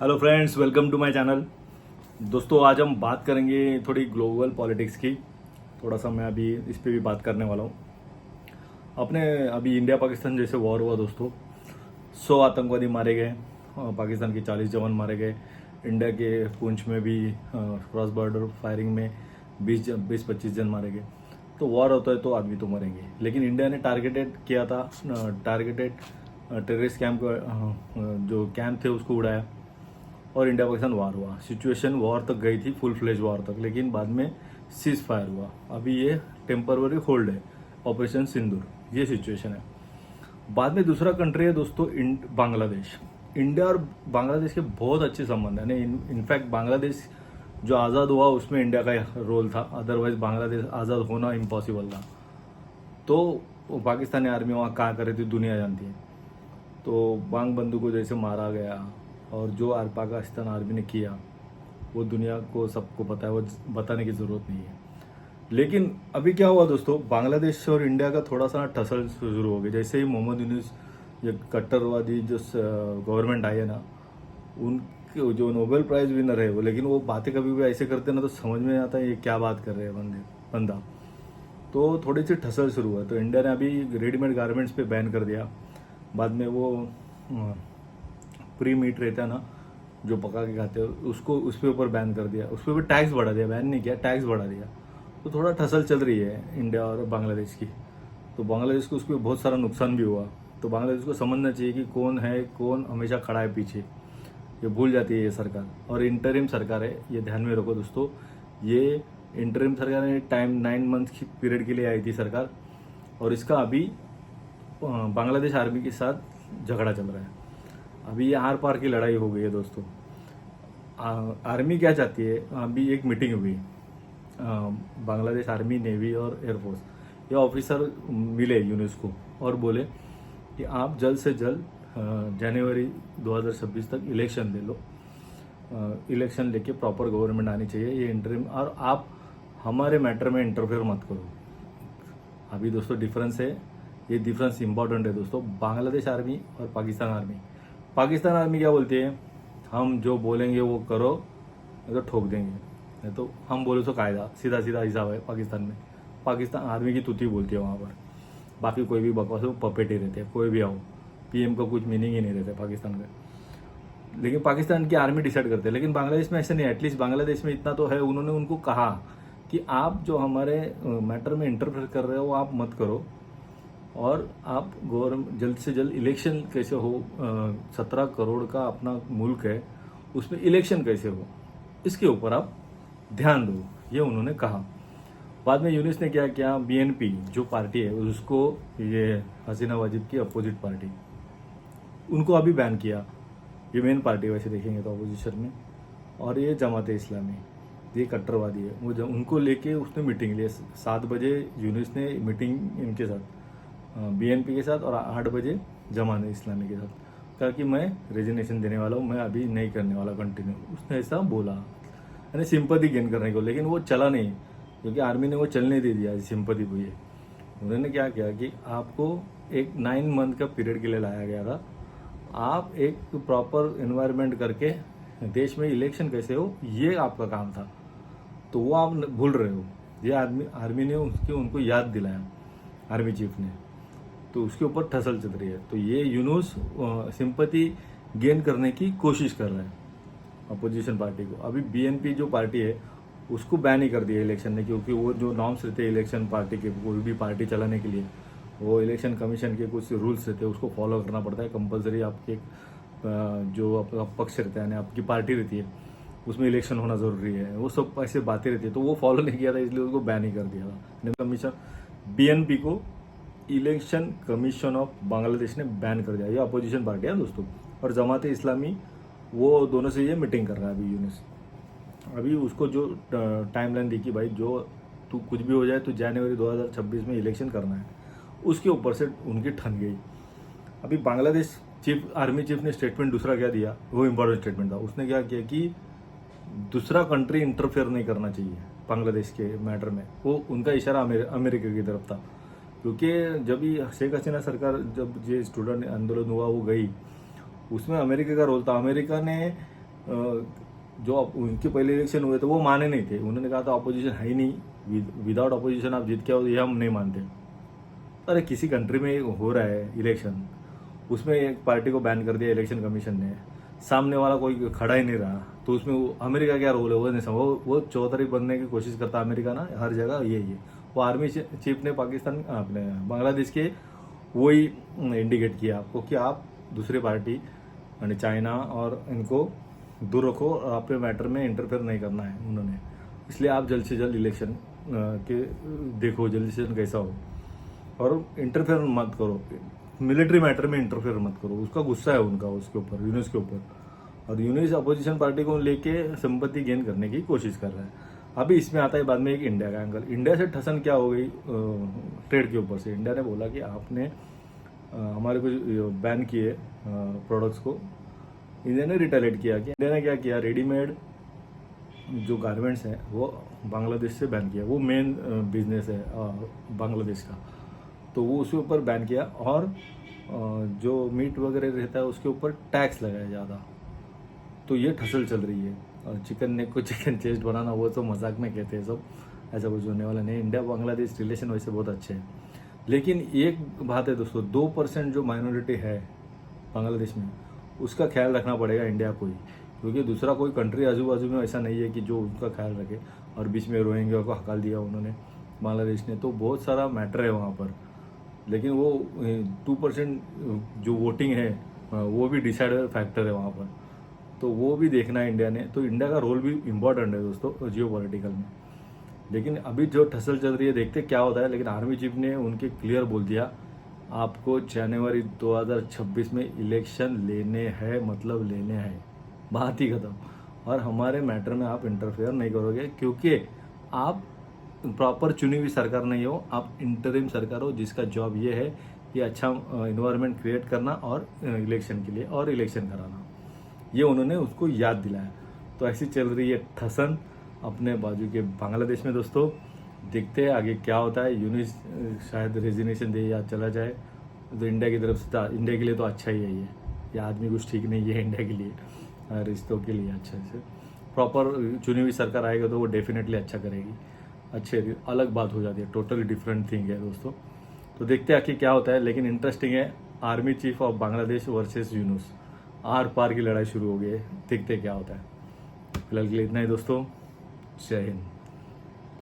Hello friends, welcome to my channel. दोस्तों, आज हम बात करेंगे थोड़ी ग्लोबल पॉलिटिक्स की। थोड़ा सा मैं अभी इस पे भी बात करने वाला हूँ। अपने अभी इंडिया पाकिस्तान जैसे वॉर हुआ दोस्तों, 100 आतंकवादी मारे गए, पाकिस्तान के 40 जवान मारे गए। इंडिया के पुंछ में भी क्रॉस बॉर्डर फायरिंग में 20-25 जन मारे गए। तो वॉर होता है तो आदमी तो मरेंगे, लेकिन इंडिया ने टारगेटेड किया था, टारगेटेड टेररिस्ट कैंप, जो कैंप थे उसको उड़ाया और इंडिया पाकिस्तान वार हुआ। सिचुएशन वॉर तक गई थी, फुल फ्लेज वॉर तक, लेकिन बाद में सीज फायर हुआ। अभी ये टेम्पररी होल्ड है, ऑपरेशन सिंदूर, ये सिचुएशन है। बाद में दूसरा कंट्री है दोस्तों बांग्लादेश। इंडिया और बांग्लादेश के बहुत अच्छे संबंध है। इनफैक्ट बांग्लादेश जो आज़ाद हुआ उसमें इंडिया का रोल था, अदरवाइज बांग्लादेश आज़ाद होना इम्पॉसिबल था। तो वो पाकिस्तानी आर्मी वहाँ क्या कर रही थी दुनिया जानती है। तो बांग बंधु को जैसे मारा गया और जो पाकिस्तान आर्मी ने किया वो दुनिया को सबको पता है, वो बताने की ज़रूरत नहीं है। लेकिन अभी क्या हुआ दोस्तों, बांग्लादेश और इंडिया का थोड़ा सा टसल शुरू हो गया। जैसे ही मोहम्मद यूनुस, ये कट्टरवादी जो गवर्नमेंट आई है ना, उनके जो नोबेल प्राइज़ विनर है वो, लेकिन वो बातें कभी भी ऐसे करते ना तो समझ में नहीं आता ये क्या बात कर रहे हैं बंदा। तो थोड़ी सी ठसल शुरू हुआ, तो इंडिया ने अभी रेडीमेड गारमेंट्स पे बैन कर दिया। बाद में वो प्री मीट रहता है ना, जो पका के खाते हैं, उसको उस पे ऊपर बैन कर दिया। उस पर भी टैक्स बढ़ा दिया, बैन नहीं किया, टैक्स बढ़ा दिया। तो थोड़ा ठसल चल रही है इंडिया और बांग्लादेश की। तो बांग्लादेश को उसको बहुत सारा नुकसान भी हुआ। तो बांग्लादेश को समझना चाहिए कि कौन है, कौन हमेशा खड़ा है पीछे। ये भूल जाती है ये सरकार, और इंटरिम सरकार है, ये ध्यान में रखो दोस्तों। ये इंटरिम सरकार ने टाइम 9 मंथ की पीरियड के लिए आई थी सरकार, और इसका अभी बांग्लादेश आर्मी के साथ झगड़ा चल रहा है। अभी ये आर पार की लड़ाई हो गई है दोस्तों। आर्मी क्या चाहती है, अभी एक मीटिंग हुई, बांग्लादेश आर्मी, नेवी और एयरफोर्स, ये ऑफिसर मिले यूनुस को और बोले कि आप जल्द से जल्द जनवरी 2026 तक इलेक्शन ले लो। इलेक्शन लेके प्रॉपर गवर्नमेंट आनी चाहिए, ये इंटरिम, और आप हमारे मैटर में इंटरफेयर मत करो। अभी दोस्तों डिफरेंस है, ये डिफरेंस इंपॉर्टेंट है दोस्तों। बांग्लादेश आर्मी और पाकिस्तान आर्मी क्या बोलती है, हम जो बोलेंगे वो करो, नहीं तो ठोक देंगे। नहीं तो हम बोले तो कायदा, सीधा सीधा हिसाब है पाकिस्तान में। पाकिस्तान आर्मी की तूती बोलती है वहाँ पर। बाकी कोई भी बकवास हो, पपेट ही रहते हैं, कोई भी आओ, पीएम का कुछ मीनिंग ही नहीं रहता पाकिस्तान का। लेकिन पाकिस्तान की आर्मी डिसाइड करते हैं, लेकिन बांग्लादेश में ऐसे नहीं है। एटलीस्ट बांग्लादेश में इतना तो है, उन्होंने उनको कहा कि आप जो हमारे मैटर में इंटरफेयर कर रहे हो आप मत करो, और आप गवर्नमेंट जल्द से जल्द इलेक्शन कैसे हो, 17 करोड़ का अपना मुल्क है, उसमें इलेक्शन कैसे हो, इसके ऊपर आप ध्यान दो, ये उन्होंने कहा। बाद में यूनिस ने क्या किया, बीएनपी जो पार्टी है उसको, ये हसीना वाजिद की अपोजिट पार्टी, उनको अभी बैन किया। ये मेन पार्टी वैसे देखेंगे तो अपोजिशन में, और ये जमात इस्लामी, ये कट्टरवादी है। वो उनको लेके उसने मीटिंग ली 7 बजे। यूनिस ने मीटिंग इनके साथ, बीएनपी के साथ, और 8 बजे जमात इस्लामी के साथ, कहा कि मैं रेजिग्नेशन देने वाला हूँ, मैं अभी नहीं करने वाला कंटिन्यू। उसने ऐसा बोला, यानी सिंपैथी गेन करने को, लेकिन वो चला नहीं, क्योंकि आर्मी ने वो चलने दे दिया सिंपैथी को। ये उन्होंने क्या किया कि आपको एक 9 मंथ का पीरियड के लिए लाया गया था, आप एक प्रॉपर एनवायरनमेंट करके देश में इलेक्शन कैसे हो, ये आपका काम था। तो वो आप भूल रहे हो। ये आर्मी ने उनको याद दिलाया, आर्मी चीफ ने। तो उसके ऊपर ठसल चल रही है। तो ये यूनुस सिंपैथी गेन करने की कोशिश कर रहा है अपोजिशन पार्टी को। अभी बीएनपी जो पार्टी है उसको बैन ही कर दिया इलेक्शन ने, क्योंकि वो जो नॉर्म्स रहते हैं इलेक्शन पार्टी के, कोई भी पार्टी चलाने के लिए, वो इलेक्शन कमीशन के कुछ रूल्स रहते हैं, उसको फॉलो करना पड़ता है कंपलसरी। आपके जो आपका पक्ष रहता है, यानी आपकी पार्टी रहती है, उसमें इलेक्शन होना ज़रूरी है, वो सब ऐसे बातें रहती है। तो वो फॉलो नहीं किया था, इसलिए उसको बैन ही कर दिया था कमीशन। बीएनपी को इलेक्शन कमीशन ऑफ बांग्लादेश ने बैन कर दिया। ये अपोजिशन पार्टी है दोस्तों। और जमात इस्लामी, वो दोनों से ये मीटिंग कर रहा है अभी यूनिस। अभी उसको जो टाइमलाइन दी कि भाई जो तू कुछ भी हो जाए तो जनवरी 2026 में इलेक्शन करना है, उसके ऊपर से उनकी ठन गई। अभी बांग्लादेश आर्मी चीफ ने स्टेटमेंट दूसरा क्या दिया, वो इम्पोर्टेंट स्टेटमेंट था। उसने क्या किया कि दूसरा कंट्री इंटरफेयर नहीं करना चाहिए बांग्लादेश के मैटर में। वो उनका इशारा अमेरिका की तरफ था, क्योंकि जब भी शेख हसीना सरकार, जब ये स्टूडेंट आंदोलन हुआ वो गई, उसमें अमेरिका का रोल था। अमेरिका ने जो उनके पहले इलेक्शन हुए थे वो माने नहीं थे, उन्होंने कहा था अपोजिशन है ही नहीं, विदाउट अपोजिशन आप जीत के आओ, ये हम नहीं मानते। अरे किसी कंट्री में हो रहा है इलेक्शन, उसमें एक पार्टी को बैन कर दिया इलेक्शन कमीशन ने, सामने वाला कोई खड़ा ही नहीं रहा, तो उसमें अमेरिका क्या रोल है वो नहीं समझ, वो चौधरी बनने की कोशिश करता अमेरिका ना हर जगह, ये वो आर्मी चीफ ने पाकिस्तान अपने बांग्लादेश के वही इंडिकेट किया आपको कि आप दूसरी पार्टी यानी चाइना और इनको दूर रखो और अपने मैटर में इंटरफेयर नहीं करना है उन्होंने, इसलिए आप जल्द से जल्द इलेक्शन के देखो, जल्द से जल्द कैसा हो, और इंटरफेयर मत करो, मिलिट्री मैटर में इंटरफेयर मत करो। उसका गुस्सा है उनका उसके ऊपर, यूनिस के ऊपर, और यूनिस अपोजिशन पार्टी को लेके संपत्ति गेन करने की कोशिश कर रहा है। अभी इसमें आता है बाद में एक इंडिया का एंगल। इंडिया से ठसन क्या हो गई ट्रेड के ऊपर से, इंडिया ने बोला कि आपने हमारे कुछ बैन किए प्रोडक्ट्स को, इंडिया ने रिटेलिएट किया कि इंडिया ने क्या किया, रेडीमेड जो गारमेंट्स हैं वो बांग्लादेश से बैन किया, वो मेन बिजनेस है बांग्लादेश का, तो वो उसके ऊपर बैन किया, और जो मीट वगैरह रहता है उसके ऊपर टैक्स लगाया ज़्यादा। तो ये ठसल चल रही है, और चिकन नेक को चिकन चेस्ट बनाना वो तो मजाक में कहते हैं सब, ऐसा कुछ होने वाला नहीं। इंडिया बांग्लादेश रिलेशन वैसे बहुत अच्छे हैं, लेकिन एक बात है दोस्तों, 2% जो माइनॉरिटी है बांग्लादेश में, उसका ख्याल रखना पड़ेगा इंडिया को ही, क्योंकि दूसरा कोई कंट्री आजू बाजू में ऐसा नहीं है कि जो उनका ख्याल रखे। और बीच में रोहिंग्या को हकाल दिया उन्होंने बांग्लादेश ने, तो बहुत सारा मैटर है वहाँ पर, लेकिन वो 2% जो वोटिंग है वो भी डिसाइडर फैक्टर है वहाँ पर, तो वो भी देखना है इंडिया ने। तो इंडिया का रोल भी इम्पोर्टेंट है दोस्तों जियो पॉलिटिकल में। लेकिन अभी जो ठसल चल रही है देखते क्या होता है, लेकिन आर्मी चीफ ने उनके क्लियर बोल दिया आपको जनवरी 2026 में इलेक्शन लेने हैं, मतलब लेने हैं, बात ही खत्म। और हमारे मैटर में आप इंटरफेयर नहीं करोगे, क्योंकि आप प्रॉपर चुनी हुई सरकार नहीं हो, आप इंटरिम सरकार हो, जिसका जॉब ये है कि अच्छा इन्वायरमेंट क्रिएट करना और इलेक्शन के लिए और इलेक्शन कराना, ये उन्होंने उसको याद दिलाया। तो ऐसी चल रही है ठसन अपने बाजू के बांग्लादेश में दोस्तों। देखते हैं आगे क्या होता है, यूनिस शायद रेजिग्नेशन दे या चला जाए, तो इंडिया की तरफ से, इंडिया के लिए तो अच्छा ही है ये आदमी कुछ ठीक नहीं है इंडिया के लिए, रिश्तों के लिए अच्छा से प्रॉपर चुनी हुई सरकार आएगा तो वो डेफिनेटली अच्छा करेगी, अच्छे अलग बात हो जाती है, टोटली डिफरेंट थिंग है दोस्तों। तो देखते हैं आखिर क्या होता है, लेकिन इंटरेस्टिंग है, army chief of Bangladesh versus Yunus, आर पार की लड़ाई शुरू हो गई है, देखते क्या होता है। फिलहाल के लिए इतना ही दोस्तों, जय हिंद।